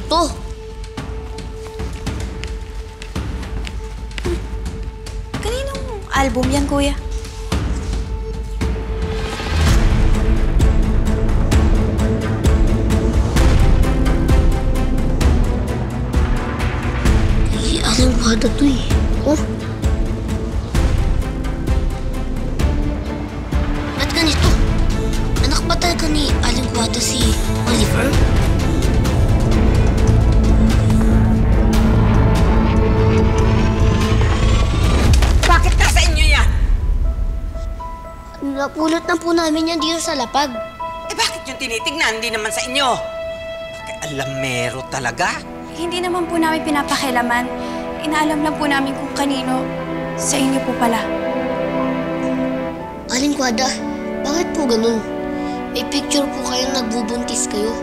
to? Kaninong album yan, kuya? Aling Guada to eh. Oh? Ba't ganito? Anak ba talaga ni Aling Guada si Oliver? Bakit nasa inyo yan? Napulot na po namin yan dito sa lapag. Eh bakit yung tinitignan? Hindi naman sa inyo. Alamero talaga. Hindi naman po namin pinapakialaman. Inaalam lang po namin kung kanino. Sa inyo po pala. Aling Guada, bakit po ganun? May picture po kayong nagbubuntis kayo.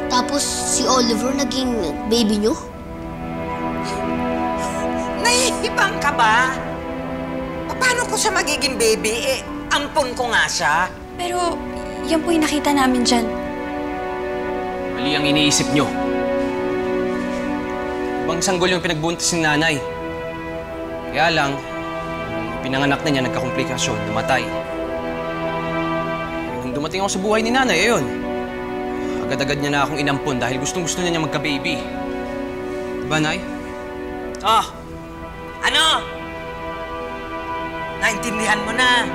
Tapos si Oliver naging baby nyo? Nahihibang ka ba? Paano ko siya magiging baby? Eh, ampon ko nga siya. Pero yan po yung nakita namin dyan. Mali ang iniisip nyo. Ibang sanggol yung pinagbuntis ni nanay. Kaya lang, pinanganak na niya, nagkakomplikasyon, namatay. Nung dumating ako sa buhay ni nanay, ayun. Agad-agad niya na akong inampon dahil gustong-gusto niya magka-baby. Diba, Nay? Oh, ano? Naintindihan mo na.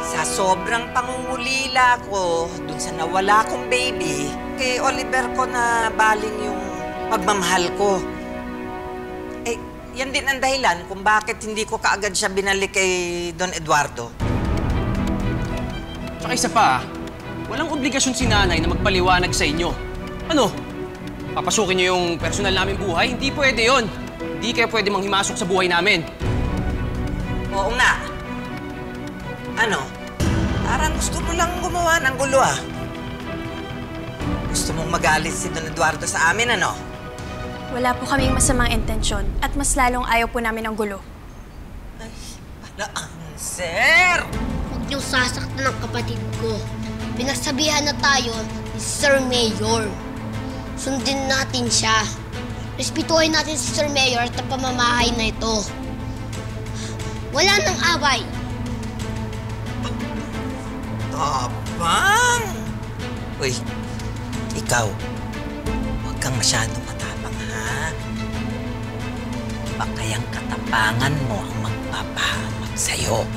Sa sobrang pangungulila ko dun sa nawala kong baby, kay Oliver ko na baling yung pagmamahal ko. Eh, yan din ang dahilan kung bakit hindi ko kaagad siya binalik kay Don Eduardo. Tsaka isa pa, walang obligasyon si nanay na magpaliwanag sa inyo. Ano? Papasukin niyo yung personal namin buhay? Hindi pwede yon. Hindi kayo pwede manghimasok sa buhay namin. Oo nga. Ano? Parang gusto mo lang gumawa ng gulo, ah. Gusto mong magalit si Don Eduardo sa amin, ano? Wala po kaming masamang intensyon at mas lalong ayaw po namin ng gulo. Ay, palaan, sir! Huwag niyong sasaktan ng kapatid ko. Pinagsabihan na tayo ni Sir Mayor. Sundin natin siya. Respetuhin natin si Sir Mayor at ang pamamahay na ito. Wala nang away. Tabang! Uy, ikaw, huwag kang masyadong matapang, ha? Baka yung katapangan mo ang magpapahamak sa'yo.